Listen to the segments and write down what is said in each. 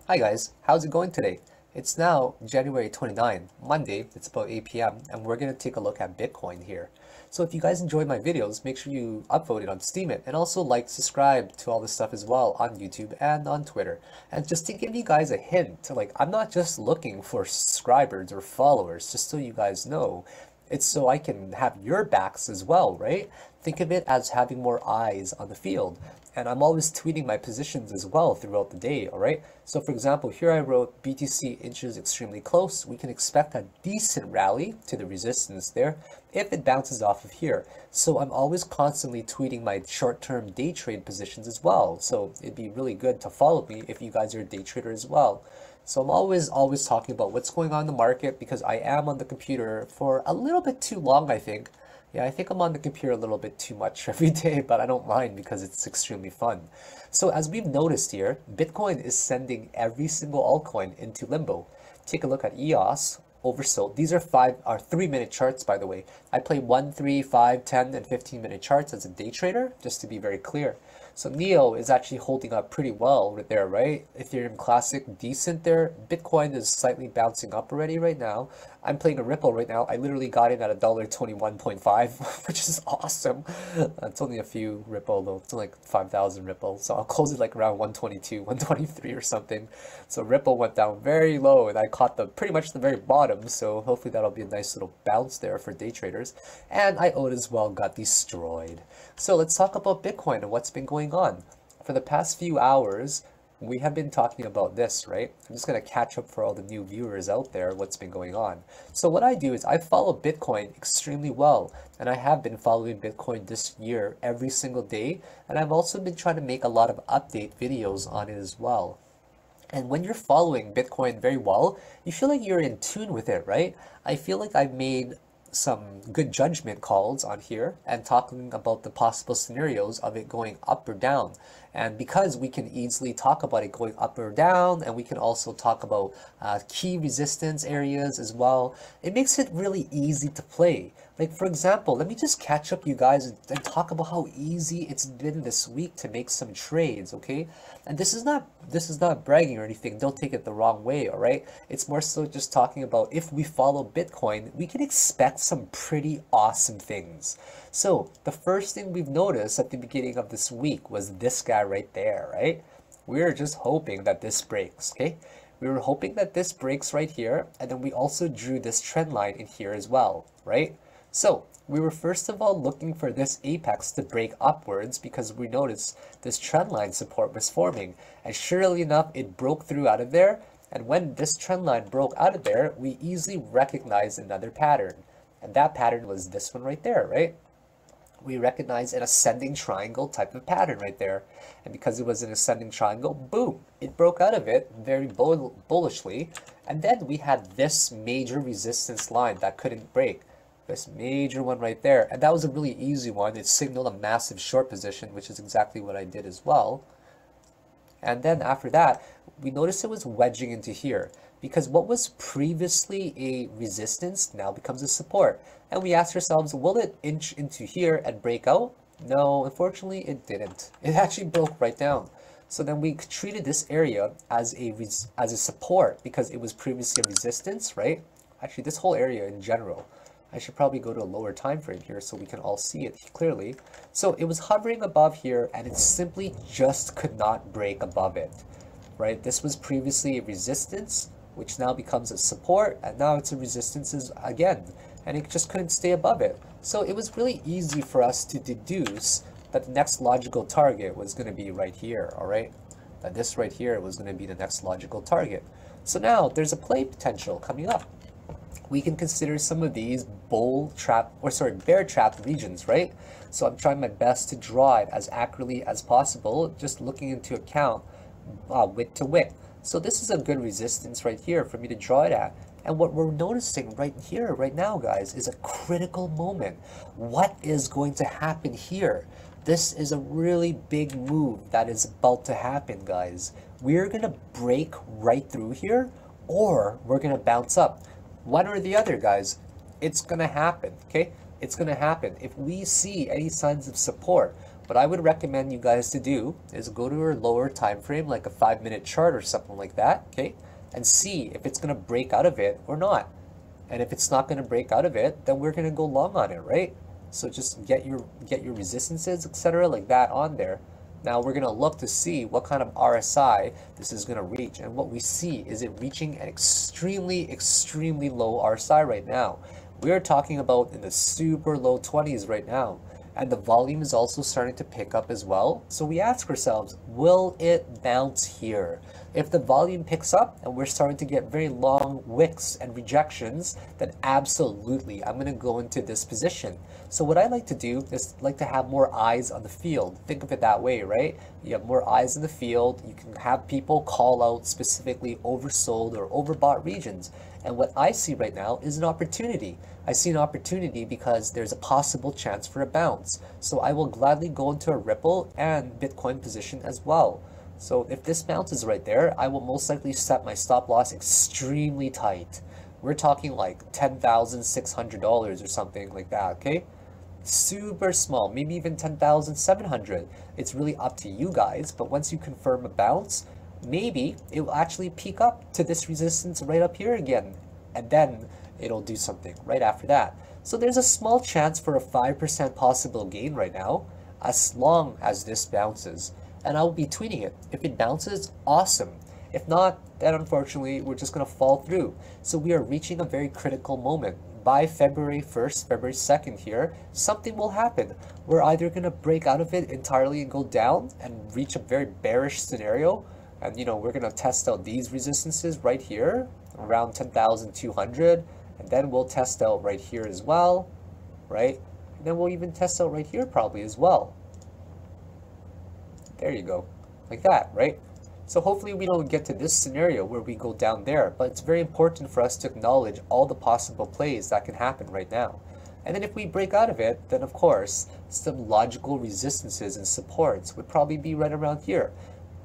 Hi guys, how's it going today? It's now January 29, Monday, it's about 8 p.m. and we're going to take a look at Bitcoin here. So if you guys enjoy my videos, make sure you upvote it on steemit and also like, subscribe to all this stuff as well on YouTube and on Twitter. And just to give you guys a hint, I'm not just looking for subscribers or followers, just so you guys know. It's so I can have your backs as well, right? Think of it as having more eyes on the field. And I'm always tweeting my positions as well throughout the day, all right? So for example, here I wrote BTC inches extremely close. We can expect a decent rally to the resistance there if it bounces off of here. So I'm always constantly tweeting my short-term day trade positions as well. So it'd be really good to follow me if you guys are a day trader as well. So I'm always talking about what's going on in the market because I am on the computer for a little bit too long, I think. Yeah, I think I'm on the computer a little bit too much every day, but I don't mind because it's extremely fun. So as we've noticed here, Bitcoin is sending every single altcoin into limbo. Take a look at EOS, oversold. These are 3-minute charts, by the way. I play 1, 3, 5, 10, and 15-minute charts as a day trader, just to be very clear. So NEO is actually holding up pretty well right there, right? Ethereum Classic, decent there. Bitcoin is slightly bouncing up already right now. I'm playing a Ripple right now. I literally got in at $1.21.5, which is awesome. It's only a few Ripple though. It's only like 5,000 Ripple. So I'll close it like around 122, 123 or something. So Ripple went down very low and I caught pretty much the very bottom. So hopefully that'll be a nice little bounce there for day traders. And IOTA as well got destroyed. So let's talk about Bitcoin and what's been going on. For the past few hours, we have been talking about this, right? I'm just going to catch up for all the new viewers out there, what's been going on. So what I do is I follow Bitcoin extremely well, and I have been following Bitcoin this year every single day, and I've also been trying to make a lot of update videos on it as well. And when you're following Bitcoin very well, you feel like you're in tune with it, right? I feel like I've made some good judgment calls on here and talking about the possible scenarios of it going up or down. And because we can easily talk about it going up or down, and we can also talk about key resistance areas as well, it makes it really easy to play. Like for example, let me just catch up you guys and talk about how easy it's been this week to make some trades, okay? And this is not bragging or anything. Don't take it the wrong way, all right? It's more so just talking about if we follow Bitcoin, we can expect some pretty awesome things. So the first thing we've noticed at the beginning of this week was this guy right there, right? We were just hoping that this breaks, okay? We were hoping that this breaks right here, and then we also drew this trend line in here as well, right? So we were first of all looking for this apex to break upwards because we noticed this trend line support was forming, and surely enough it broke through out of there. And when this trend line broke out of there, we easily recognized another pattern, and that pattern was this one right there, right? We recognize an ascending triangle type of pattern right there, and because it was an ascending triangle, boom, it broke out of it very bullishly. And then we had this major resistance line that couldn't break, this major one right there, and that was a really easy one. It signaled a massive short position, which is exactly what I did as well. And then after that, we noticed it was wedging into here because what was previously a resistance now becomes a support. And we asked ourselves, will it inch into here and break out? No, unfortunately it didn't. It actually broke right down. So then we treated this area as a support because it was previously a resistance, right? Actually, this whole area in general. I should probably go to a lower time frame here so we can all see it clearly. So it was hovering above here and it simply just could not break above it, right? This was previously a resistance, which now becomes a support, and now it's a resistance again, and it just couldn't stay above it. So it was really easy for us to deduce that the next logical target was going to be right here, all right? That this right here was going to be the next logical target. So now there's a play potential coming up. We can consider some of these bear trap regions, right? So I'm trying my best to draw it as accurately as possible, just looking into account wick to wick. So this is a good resistance right here for me to draw it at. And what we're noticing right here, right now, guys, is a critical moment. What is going to happen here? This is a really big move that is about to happen, guys. We're going to break right through here, or we're going to bounce up. One or the other, guys. It's going to happen, okay? It's going to happen. If we see any signs of support, what I would recommend you guys to do is go to a lower time frame, like a 5-minute chart or something like that, okay, and see if it's going to break out of it or not. And if it's not going to break out of it, then we're going to go long on it, right? So just get your resistances, etc., like that on there. Now we're going to look to see what kind of RSI this is going to reach. And what we see is it reaching an extremely, extremely low RSI right now. We're talking about in the super low 20s right now. And the volume is also starting to pick up as well. So we ask ourselves, will it bounce here? If the volume picks up and we're starting to get very long wicks and rejections, then absolutely, I'm going to go into this position. So what I like to do is like to have more eyes on the field. Think of it that way, right? You have more eyes in the field. You can have people call out specifically oversold or overbought regions. And what I see right now is an opportunity. I see an opportunity because there's a possible chance for a bounce. So I will gladly go into a Ripple and Bitcoin position as well. So if this bounces right there, I will most likely set my stop loss extremely tight. We're talking like $10,600 or something like that, okay? Super small, maybe even 10,700. It's really up to you guys, but once you confirm a bounce, maybe it will actually peak up to this resistance right up here again, and then it'll do something right after that. So there's a small chance for a 5% possible gain right now, as long as this bounces. And I'll be tweeting it. If it bounces, awesome. If not, then unfortunately, we're just going to fall through. So we are reaching a very critical moment. By February 1st, February 2nd here, something will happen. We're either going to break out of it entirely and go down and reach a very bearish scenario. And, you know, we're going to test out these resistances right here, around 10,200. And then we'll test out right here as well, right? And then we'll even test out right here probably as well. There you go, like that, right? So hopefully we don't get to this scenario where we go down there, but it's very important for us to acknowledge all the possible plays that can happen right now. And then if we break out of it, then of course, some logical resistances and supports would probably be right around here.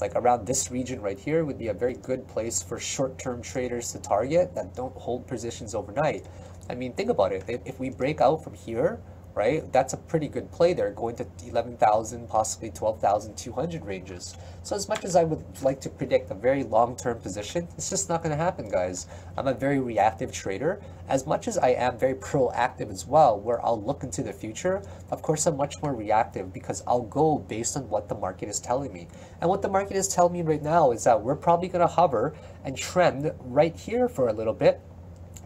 Like around this region right here would be a very good place for short-term traders to target that don't hold positions overnight. I mean, think about it. If we break out from here, right, that's a pretty good play there, going to 11,000, possibly 12,200 ranges. So as much as I would like to predict a very long-term position, it's just not going to happen, guys. I'm a very reactive trader, as much as I am very proactive as well, where I'll look into the future. Of course, I'm much more reactive because I'll go based on what the market is telling me. And what the market is telling me right now is that we're probably going to hover and trend right here for a little bit,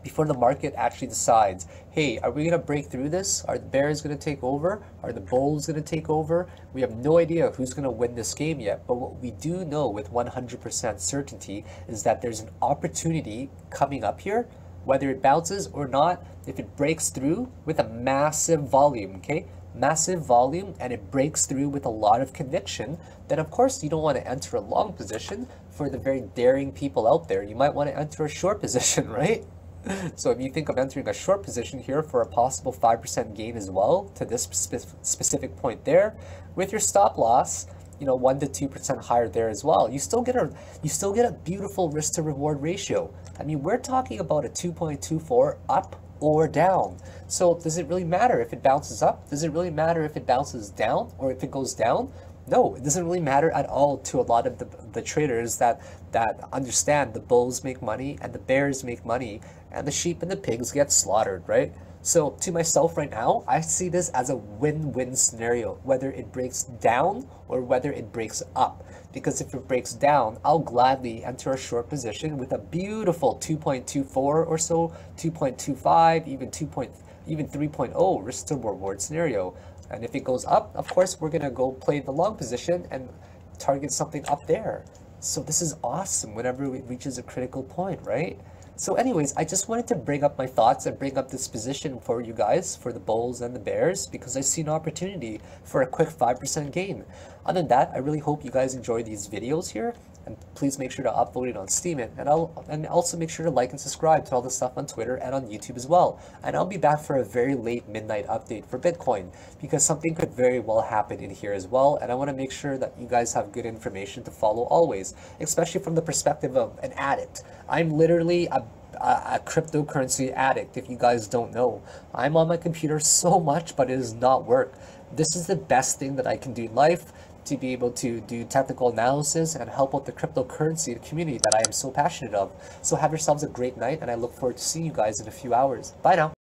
before the market actually decides, hey, are we going to break through this? Are the bears going to take over? Are the bulls going to take over? We have no idea who's going to win this game yet, but what we do know with 100% certainty is that there's an opportunity coming up here, whether it bounces or not. If it breaks through with a massive volume, okay, massive volume, and it breaks through with a lot of conviction, then of course you don't want to enter a long position. For the very daring people out there, you might want to enter a short position, right? So if you think of entering a short position here for a possible 5% gain as well to this specific point there, with your stop loss, you know, 1 to 2% higher there as well, you still get a beautiful risk to reward ratio. I mean, we're talking about a 2.24 up or down. So does it really matter if it bounces up? Does it really matter if it bounces down or if it goes down? No, it doesn't really matter at all to a lot of the traders that understand the bulls make money and the bears make money and the sheep and the pigs get slaughtered, right? So to myself right now, I see this as a win-win scenario, whether it breaks down or whether it breaks up. Because if it breaks down, I'll gladly enter a short position with a beautiful 2.24 or so, 2.25, even 3.0 risk to reward scenario. And if it goes up, of course, we're going to go play the long position and target something up there. So this is awesome whenever it reaches a critical point, right? So anyways, I just wanted to bring up my thoughts and bring up this position for you guys, for the bulls and the bears, because I see an opportunity for a quick 5% gain. Other than that, I really hope you guys enjoy these videos here. And please make sure to upvote it on steemit, and also make sure to like and subscribe to all the stuff on Twitter and on YouTube as well. And I'll be back for a very late midnight update for Bitcoin, because something could very well happen in here as well, and I want to make sure that you guys have good information to follow always, especially from the perspective of an addict. I'm literally a cryptocurrency addict, if you guys don't know. I'm on my computer so much, but it does not work. This is the best thing that I can do in life, to be able to do technical analysis and help out the cryptocurrency community that I am so passionate of. So have yourselves a great night, and I look forward to seeing you guys in a few hours. Bye now.